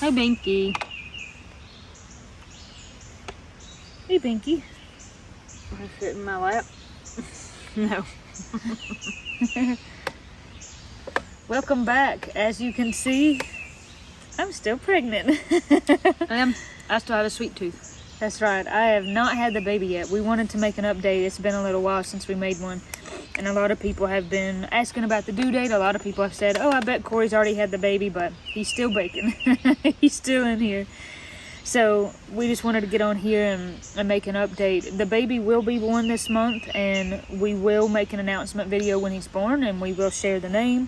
Hey, Binky. Hey, Binky. Want to sit in my lap? No. Welcome back. As you can see, I'm still pregnant. I still have a sweet tooth. That's right. I have not had the baby yet. We wanted to make an update. It's been a little while since we made one. And a lot of people have been asking about the due date. A lot of people have said, oh, I bet Corey's already had the baby, but he's still baking. He's still in here. So we just wanted to get on here and make an update. The baby will be born this month, and we will make an announcement video when he's born, and we will share the name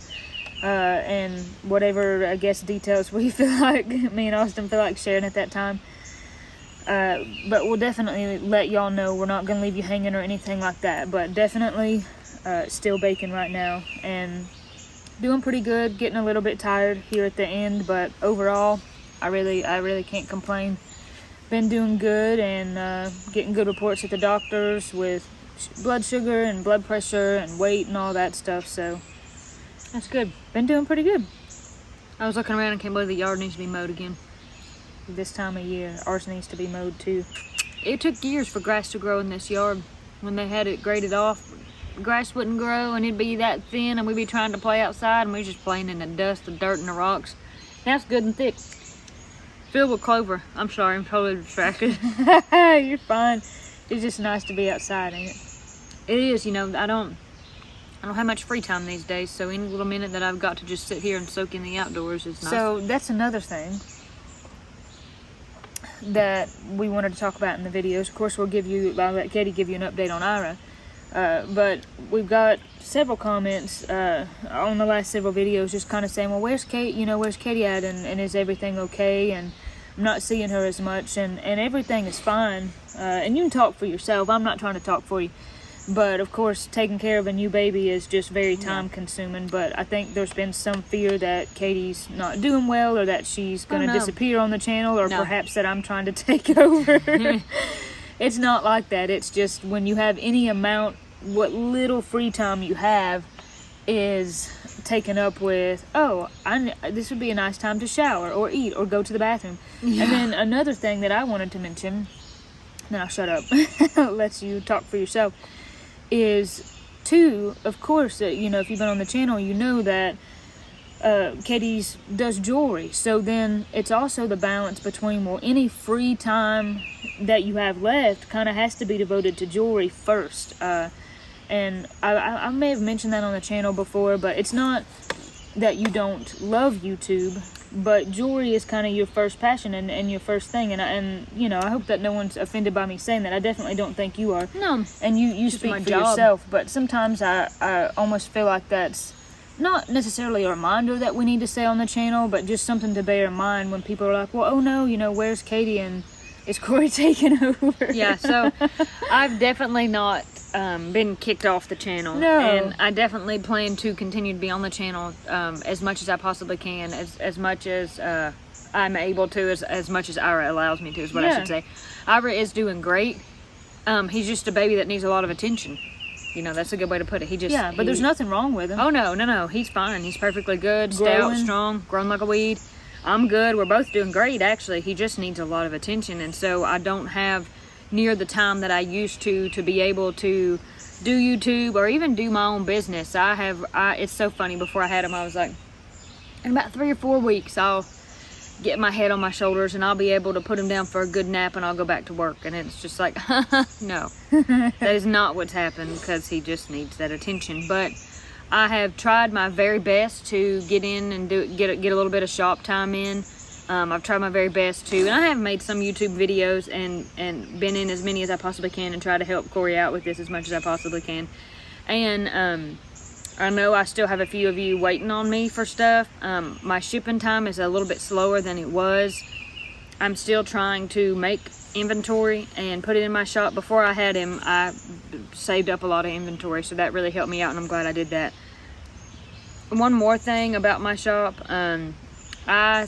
and whatever, I guess, details we feel like, me and Austin feel like sharing at that time. But we'll definitely let y'all know. We're not going to leave you hanging or anything like that, but definitely still baking right now and doing pretty good. Getting a little bit tired here at the end, but overall I really can't complain. Been doing good and getting good reports at the doctors with blood sugar and blood pressure and weight and all that stuff, so that's good. Been doing pretty good. I was looking around and can't believe the yard needs to be mowed again. This time of year, ours needs to be mowed too. It took years for grass to grow in this yard. When they had it graded off, grass wouldn't grow and it'd be that thin, and we'd be trying to play outside and we were just playing in the dust, the dirt, and the rocks. Now it's good and thick. Filled with clover. I'm sorry, I'm totally distracted. You're fine. It's just nice to be outside, ain't it? It is, you know, I don't have much free time these days, so any little minute that I've got to just sit here and soak in the outdoors is nice. So that's another thing that we wanted to talk about in the videos. Of course, I'll let Katie give you an update on Ira. But we've got several comments on the last several videos just kind of saying, well, where's Kate? You know, where's Katie at? And is everything okay? And I'm not seeing her as much, and everything is fine. And you can talk for yourself. I'm not trying to talk for you. But, of course, taking care of a new baby is just very time-consuming. But I think there's been some fear that Katie's not doing well, or that she's going to disappear on the channel, or perhaps that I'm trying to take over. It's not like that. It's just when you have any amount, what little free time you have is taken up with, oh, this would be a nice time to shower or eat or go to the bathroom. Yeah. And then another thing that I wanted to mention, then I'll shut up, let you talk for yourself, is too, of course, you know, if you've been on the channel, you know that Katie's does jewelry. So then it's also the balance between, well, any free time that you have left kind of has to be devoted to jewelry first. And I may have mentioned that on the channel before, but it's not that you don't love YouTube, but jewelry is kind of your first passion and your first thing. And you know, I hope that no one's offended by me saying that. I definitely don't think you are. No. And you speak for yourself, but sometimes I almost feel like that's not necessarily a reminder that we need to say on the channel, but just something to bear in mind when people are like, well, oh no, you know, where's Katie and is Corey taking over? Yeah, so I've definitely not been kicked off the channel. No. And I definitely plan to continue to be on the channel as much as I possibly can, as much as I'm able to, as much as Ira allows me to, is what I should say. Ira is doing great. He's just a baby that needs a lot of attention. You know, that's a good way to put it. But there's nothing wrong with him. Oh, no. He's fine. He's perfectly good, stout, strong, grown like a weed. I'm good. We're both doing great, actually. He just needs a lot of attention, and so I don't have near the time that I used to be able to do YouTube or even do my own business. It's so funny. Before I had him, I was like, in about 3 or 4 weeks, I'll get my head on my shoulders and I'll be able to put him down for a good nap and I'll go back to work. And it's just like, no, that is not what's happened, because he just needs that attention. But I have tried my very best to get in and get a little bit of shop time in. I've tried my very best to, and I have made some YouTube videos and been in as many as I possibly can and try to help Corey out with this as much as I possibly can. And I know I still have a few of you waiting on me for stuff. My shipping time is a little bit slower than it was. I'm still trying to make inventory and put it in my shop. Before I had him, I saved up a lot of inventory, so that really helped me out, and I'm glad I did that. One more thing about my shop,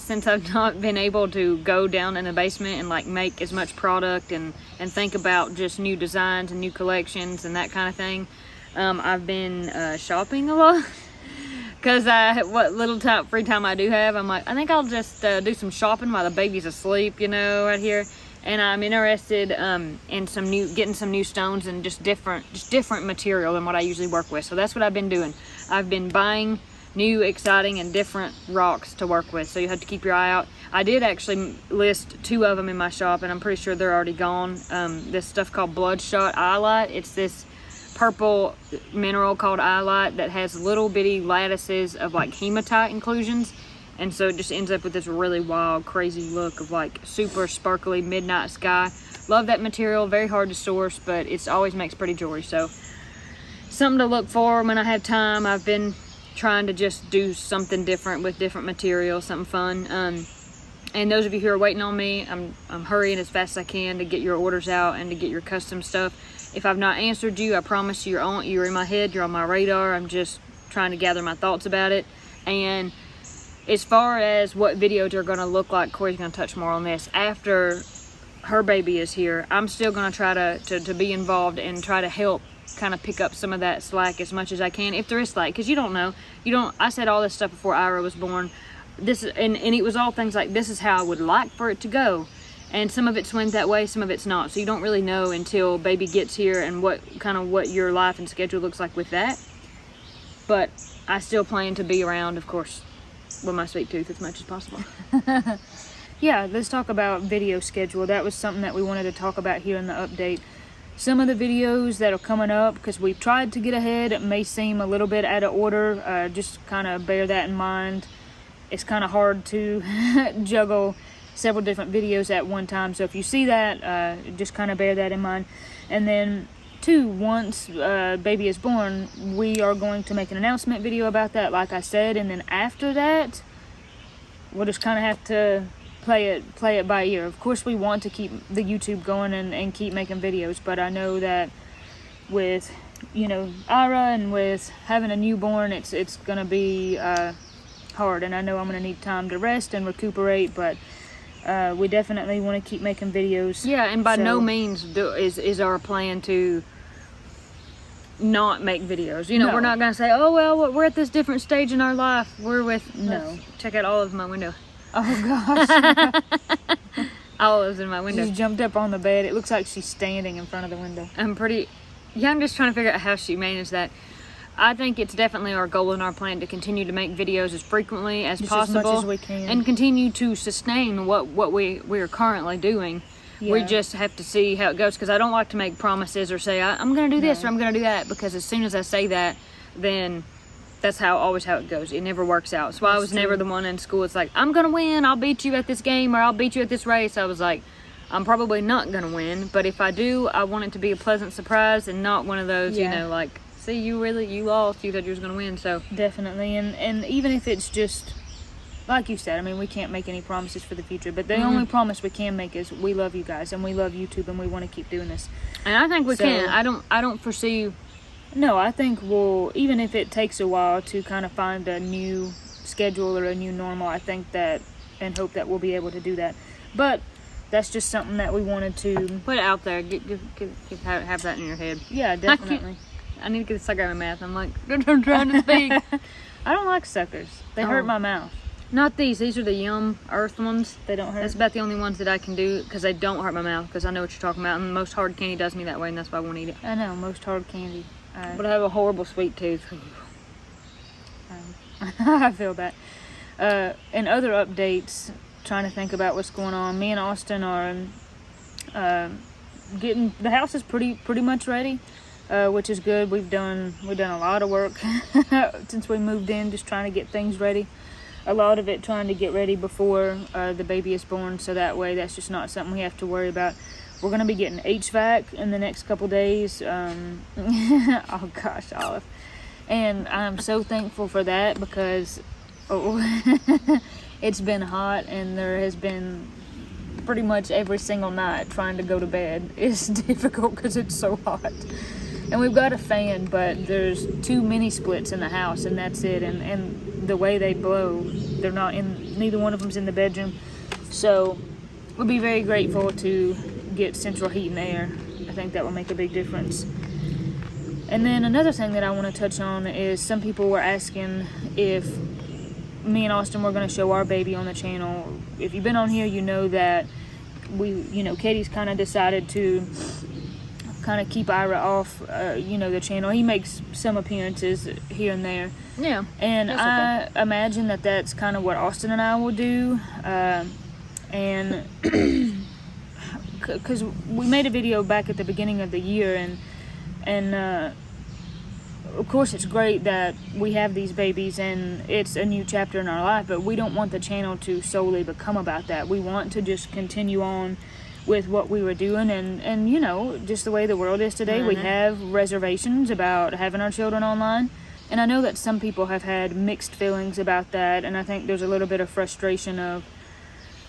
since I've not been able to go down in the basement and like make as much product and think about just new designs and new collections and that kind of thing, I've been shopping a lot, because what little free time I do have, I'm like, I think I'll just do some shopping while the baby's asleep, you know, right here. And I'm interested in getting some new stones and just different material than what I usually work with. So that's what I've been doing. I've been buying new, exciting, and different rocks to work with. So you have to keep your eye out. I did actually list 2 of them in my shop, and I'm pretty sure they're already gone. This stuff called Bloodshot Eyelight. It's this purple mineral called eyelight that has little bitty lattices of like hematite inclusions, and so it just ends up with this really wild, crazy look of like super sparkly midnight sky. Love that material. Very hard to source, but it always makes pretty jewelry. So something to look for when I have time. I've been trying to just do something different with different materials, something fun. And those of you who are waiting on me, I'm hurrying as fast as I can to get your orders out and to get your custom stuff. If I've not answered you, I promise you, you're in my head, you're on my radar. I'm just trying to gather my thoughts about it. And as far as what videos are going to look like, Corey's going to touch more on this. After her baby is here, I'm still going to try to be involved and try to help kind of pick up some of that slack as much as I can, if there is slack, because you don't know. I said all this stuff before Ira was born. And it was all things like, this is how I would like for it to go. And some of it's went that way, some of it's not. So you don't really know until baby gets here and what your life and schedule looks like with that. But I still plan to be around, of course, with my sweet tooth as much as possible. Yeah, let's talk about video schedule. That was something that we wanted to talk about here in the update. Some of the videos that are coming up, because we've tried to get ahead, it may seem a little bit out of order. Just kind of bear that in mind. It's kind of hard to juggle several different videos at one time. So if you see that, just kind of bear that in mind. And then 2, once baby is born, we are going to make an announcement video about that, like I said. And then after that, we'll just kind of have to play it by ear. Of course, we want to keep the YouTube going and keep making videos, but I know that with, you know, Ira and with having a newborn, it's gonna be hard, and I know I'm gonna need time to rest and recuperate, but we definitely want to keep making videos. Yeah, and by no means is our plan to not make videos. You know, we're not gonna say, oh well, we're at this different stage in our life. We're with check out Olive in my window. Oh gosh. Olive's in my window. She jumped up on the bed. It looks like she's standing in front of the window. I'm just trying to figure out how she managed that. I think it's definitely our goal and our plan to continue to make videos as frequently as possible, as much as we can, and continue to sustain what we are currently doing. Yeah. We just have to see how it goes, because I don't like to make promises or say I'm going to do this or I'm going to do that, because as soon as I say that, then that's always how it goes. It never works out. So I was never the one in school. It's like, I'm going to win. I'll beat you at this game, or I'll beat you at this race. I was like, I'm probably not going to win, but if I do, I want it to be a pleasant surprise and not one of those, you know, like, see, you lost. You thought you was going to win. So definitely. And even if it's just, like you said, I mean, we can't make any promises for the future, but the only promise we can make is we love you guys and we love YouTube and we want to keep doing this. And I think we can. I don't foresee. No, I think we'll, even if it takes a while to kind of find a new schedule or a new normal, I think that and hope that we'll be able to do that. But that's just something that we wanted to put out there. Have that in your head. Yeah, definitely. I need to get a sucker out of my mouth. I'm like, I'm trying to speak. I don't like suckers. They hurt my mouth. Not these. These are the Yum Earth ones. They don't hurt. That's about the only ones that I can do, because they don't hurt my mouth, because I know what you're talking about. And most hard candy does me that way, and that's why I won't eat it. I know, most hard candy. But I have a horrible sweet tooth. I feel that. And other updates, trying to think about what's going on. Me and Austin are getting, the house is pretty much ready, which is good. We've done a lot of work since we moved in, just trying to get things ready. A lot of it trying to get ready before the baby is born, so that way that's just not something we have to worry about. We're going to be getting HVAC in the next couple days. Oh gosh, Olive. And I'm so thankful for that, because it's been hot, and there has been pretty much every single night trying to go to bed is difficult because it's so hot. And we've got a fan, but there's 2 mini splits in the house, and that's it. And the way they blow, they're not in, neither one of them's in the bedroom. So we'll be very grateful to get central heat and air. I think that will make a big difference. And then another thing that I want to touch on is some people were asking if me and Austin were going to show our baby on the channel. If you've been on here, you know that Katie's kind of decided to kind of keep Ira off, the channel. He makes some appearances here and there. Yeah. And I imagine that that's kind of what Austin and I will do. And because we made a video back at the beginning of the year, and of course it's great that we have these babies and it's a new chapter in our life, but we don't want the channel to solely become about that. We want to just continue on with what we were doing, and just the way the world is today, we have reservations about having our children online. And I know that some people have had mixed feelings about that, and I think there's a little bit of frustration of,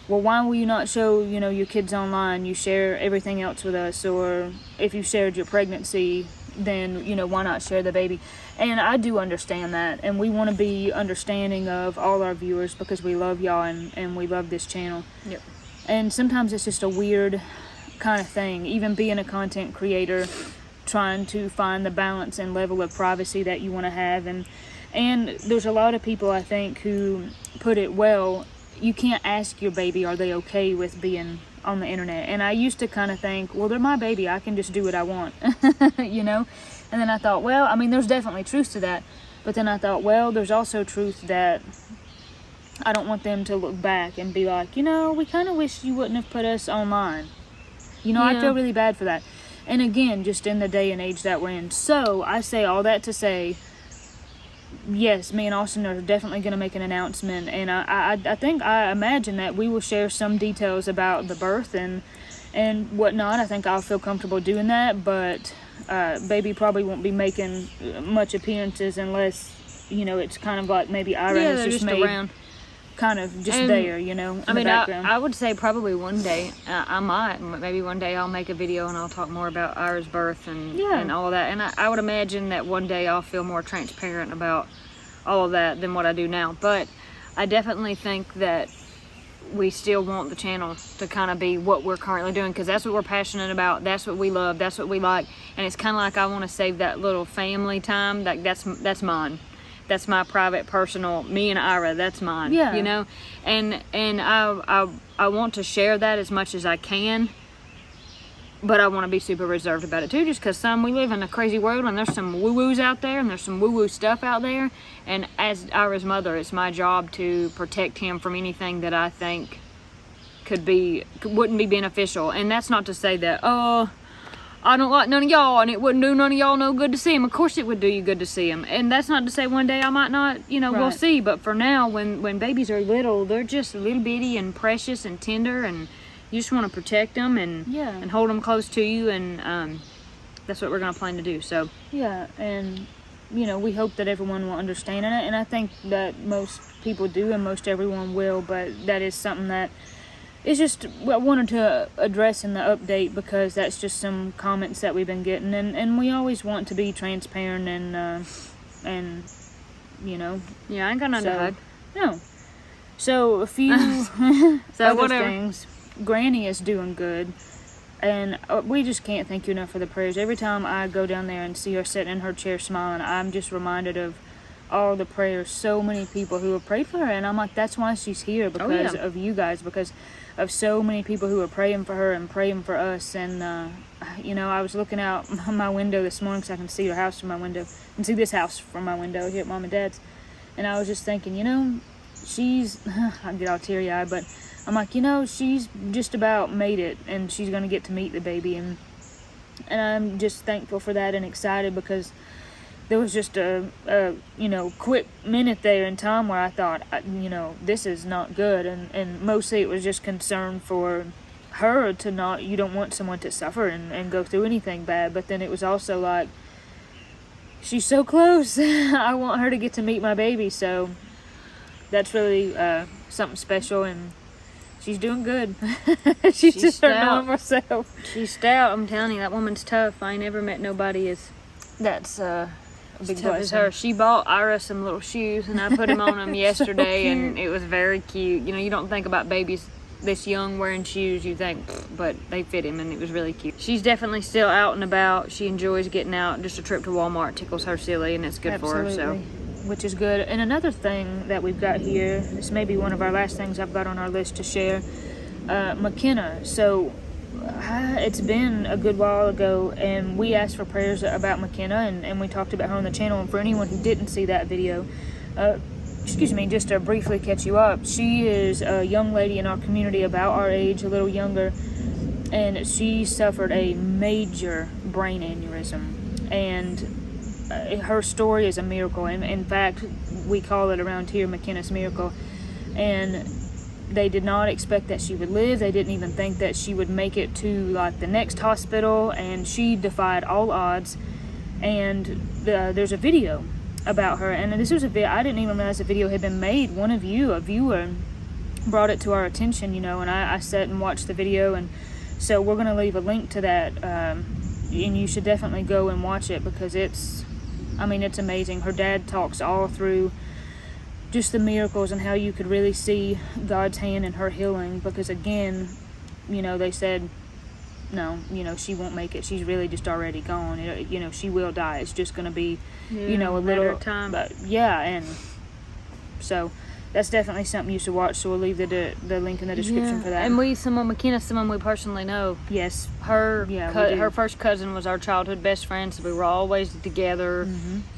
well, why will you not show, your kids online? You share everything else with us. Or if you shared your pregnancy, then, why not share the baby? And I do understand that. And we want to be understanding of all our viewers because we love y'all and we love this channel. Yep. And sometimes it's just a weird kind of thing. Even being a content creator, trying to find the balance and level of privacy that you want to have. And there's a lot of people, I think, who put it well. You can't ask your baby, are they okay with being on the internet? And I used to kind of think, well, they're my baby, I can just do what I want, And then I thought, well, I mean, there's definitely truth to that. But then I thought, well, there's also truth that I don't want them to look back and be like, we kind of wish you wouldn't have put us online. I feel really bad for that. And again, just in the day and age that we're in. So I say all that to say, yes, me and Austin are definitely going to make an announcement, and I imagine that we will share some details about the birth and whatnot. I think I'll feel comfortable doing that, but baby probably won't be making much appearances unless it's kind of like maybe Ira has just made around. Kind of just there, in the background. I would say probably one day maybe one day I'll make a video and I'll talk more about Ira's birth and all of that. And I would imagine that one day I'll feel more transparent about all of that than what I do now. But I definitely think that we still want the channel to kind of be what we're currently doing, because that's what we're passionate about. That's what we love. That's what we like. And it's kind of like I want to save that little family time. Like that's mine. That's my private, personal, me and Ira, that's mine, and I want to share that as much as I can, but I want to be super reserved about it too, just because we live in a crazy world, and there's some woo-woos out there, and there's some woo-woo stuff out there, and as Ira's mother, it's my job to protect him from anything that I think wouldn't be beneficial. And that's not to say that, I don't like none of y'all, and it wouldn't do none of y'all no good to see him. Of course it would do you good to see him. And that's not to say one day I might not, we'll see. But for now, when babies are little, they're just little bitty and precious and tender, and you just want to protect them and hold them close to you. And that's what we're going to plan to do. So yeah, and we hope that everyone will understand it. And I think that most people do, and most everyone will. But that is something that it's just I wanted to address in the update, because that's just some comments that we've been getting, and we always want to be transparent and yeah, I ain't got nothing to hide. No. So a few other things. Granny is doing good, and we just can't thank you enough for the prayers. Every time I go down there and see her sitting in her chair smiling, I'm just reminded of all the prayers, so many people who have prayed for her, and I'm like, that's why she's here, because of you guys, because of so many people who are praying for her and praying for us. And I was looking out my window this morning because I can see her house from my window and see this house from my window here at Mom and Dad's, and I was just thinking, she's I get all teary-eyed, but I'm like, she's just about made it, and she's going to get to meet the baby, and I'm just thankful for that and excited, because there was just a quick minute there in time where I thought, this is not good. And mostly it was just concern for her to not, you don't want someone to suffer and go through anything bad. But then it was also like, she's so close. I want her to get to meet my baby. So that's really something special. And she's doing good. she's just her normal self. She's stout. I'm telling you, that woman's tough. I ain't ever met nobody that's big tough as her. She bought Ira some little shoes, and I put him on them yesterday, so and it was very cute. You don't think about babies this young wearing shoes, you think, but they fit him, and it was really cute. She's definitely still out and about. She enjoys getting out. Just a trip to Walmart tickles her silly, and it's good for her. So, which is good. And another thing that we've got here, this may be one of our last things I've got on our list to share. Makenna. So it's been a good while ago, and we asked for prayers about Makenna, and we talked about her on the channel. And for anyone who didn't see that video, just to briefly catch you up, she is a young lady in our community about our age, a little younger, and she suffered a major brain aneurysm, and her story is a miracle. And in fact, we call it around here Makenna's miracle. And they did not expect that she would live. They didn't even think that she would make it to like the next hospital, and she defied all odds. And there's a video about her, and this was a video I didn't even realize the video had been made. One of you, a viewer, brought it to our attention, and I sat and watched the video, and so we're going to leave a link to that, and you should definitely go and watch it, because it's amazing. Her dad talks all through just the miracles and how you could really see God's hand in her healing, because again, they said, no, she won't make it. She's really just already gone. She will die. It's just going to be, a little time. But yeah, and so that's definitely something you should watch. So we'll leave the link in the description for that. And Makenna, someone we personally know. Yes, Her first cousin was our childhood best friend, so we were always together,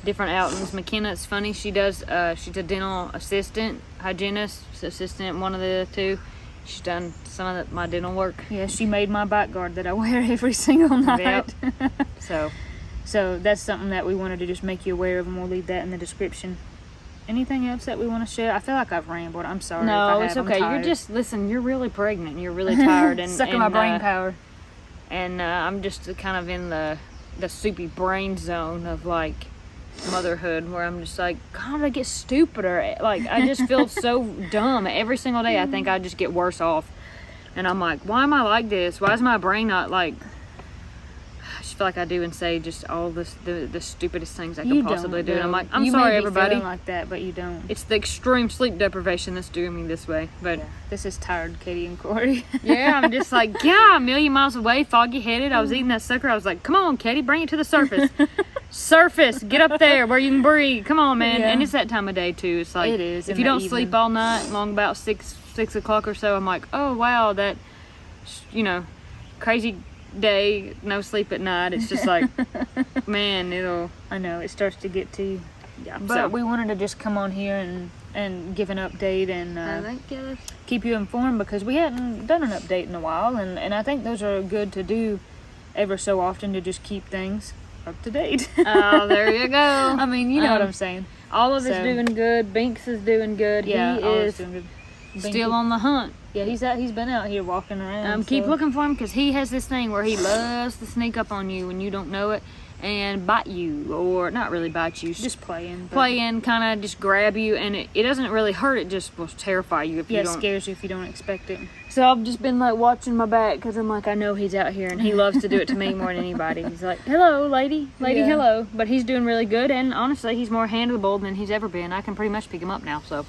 different outings. Makenna, it's funny, she does. She's a dental assistant, hygienist assistant, one of the two. She's done some of my dental work. Yeah, she made my back guard that I wear every single night. Yep. So that's something that we wanted to just make you aware of, and we'll leave that in the description. Anything else that we want to share? I feel like I've rambled. I'm sorry. No, it's okay. You're just, listen, you're really pregnant. You're really tired. And sucking my brain power. And I'm just kind of in the soupy brain zone of like motherhood, where I'm just like, God, I get stupider. Like, I just feel so dumb every single day. I think I just get worse off, and I'm like, why am I like this? Why is my brain not like? I just feel like I do and say just all the stupidest things I could possibly do. And I'm like, I'm sorry, everybody. Like that, but you don't. It's the extreme sleep deprivation that's doing me this way. But this is tired, Katie and Corey. Yeah, I'm just like, a million miles away, foggy headed. I was eating that sucker. I was like, come on, Katie, bring it to the surface. Get up there where you can breathe. Come on, man. And it's that time of day too. It's like, it is. If you don't sleep all night, long about 6 o'clock or so, I'm like, oh wow, that crazy day, no sleep at night. It's just like, man, I know it starts to get to you. Yeah, but we wanted to just come on here and give an update and keep you informed, because we hadn't done an update in a while, and I think those are good to do ever so often, to just keep things up to date. Oh, there you go. I mean, you know what I'm saying. Olive is doing good. Binks is doing good. Yeah, he Olive's is doing good. still on the hunt. Yeah, he's been out here walking around. Keep looking for him, because he has this thing where he loves to sneak up on you when you don't know it and bite you, or not really bite you, just playing, kind of just grab you, and it doesn't really hurt. It just will terrify you if you don't. It scares you if you don't expect it. So I've just been like watching my back, because I'm like, I know he's out here, and he loves to do it to me more than anybody. He's like, hello, lady, hello. But he's doing really good, and honestly, he's more handleable than he's ever been. I can pretty much pick him up now, so,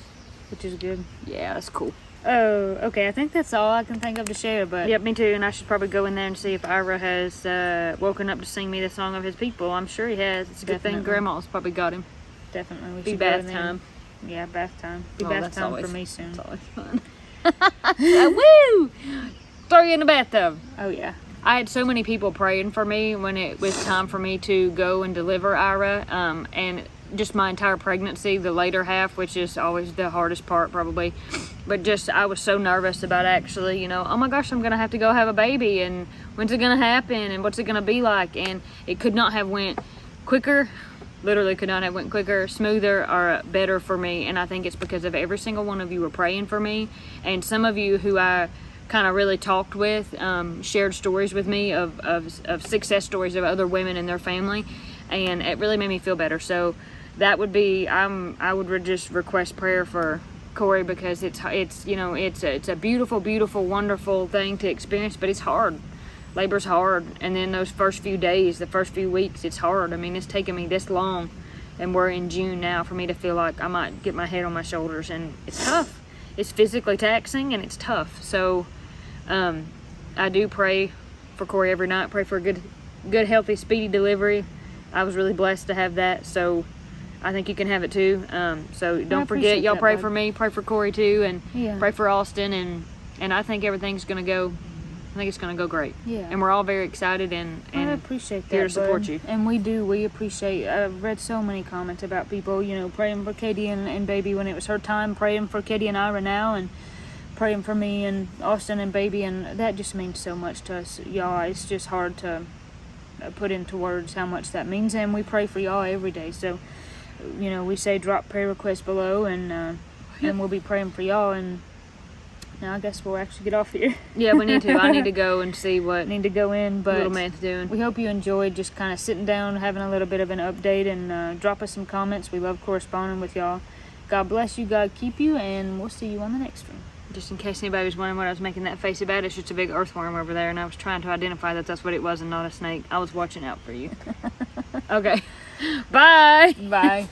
which is good. Yeah, that's cool. Oh, okay. I think that's all I can think of to share. But yep, me too. And I should probably go in there and see if Ira has woken up to sing me the song of his people. I'm sure he has. It's a good thing Grandma's probably got him. Definitely. We should bath time. Yeah, bath time. Bath time for me soon. It's always fun. Woo! Throw you in the bathtub. Oh yeah. I had so many people praying for me when it was time for me to go and deliver Ira, and just my entire pregnancy, the later half, which is always the hardest part probably. But just, I was so nervous about actually, oh my gosh, I'm going to have to go have a baby, and when's it going to happen, and what's it going to be like? And it could not have went quicker, literally could not have went quicker, smoother, or better for me. And I think it's because of every single one of you were praying for me, and some of you who I kind of really talked with, shared stories with me of success stories of other women and their family, and it really made me feel better. So that would be, I would just request prayer for Corey, because it's a beautiful, beautiful, wonderful thing to experience, but it's hard. Labor's hard, and then those first few days, the first few weeks, it's hard. I mean, it's taken me this long, and we're in June now, for me to feel like I might get my head on my shoulders, and it's tough. it's physically taxing and it's tough. So I do pray for Corey every night. Pray for a good, healthy, speedy delivery. I was really blessed to have that, so I think you can have it too. So don't forget, y'all pray for me, pray for Corey too, and pray for Austin, and I think everything's gonna go. I think it's gonna go great. Yeah. And we're all very excited and I appreciate that. Here to support you. And we appreciate. I've read so many comments about people, praying for Katie and baby when it was her time, praying for Katie and Ira now, and praying for me and Austin and baby, and that just means so much to us, y'all. It's just hard to put into words how much that means, and we pray for y'all every day. So, we say drop prayer requests below, and we'll be praying for y'all. And now I guess we'll actually get off here. Yeah, we need to. I need to go and see what need to go in, but little man's doing. We hope you enjoyed just kind of sitting down, having a little bit of an update, and drop us some comments. We love corresponding with y'all. God bless you, God keep you, and we'll see you on the next one. Just in case anybody was wondering what I was making that face about, it's just a big earthworm over there, and I was trying to identify that that's what it was and not a snake. I was watching out for you. Okay. Bye. Bye.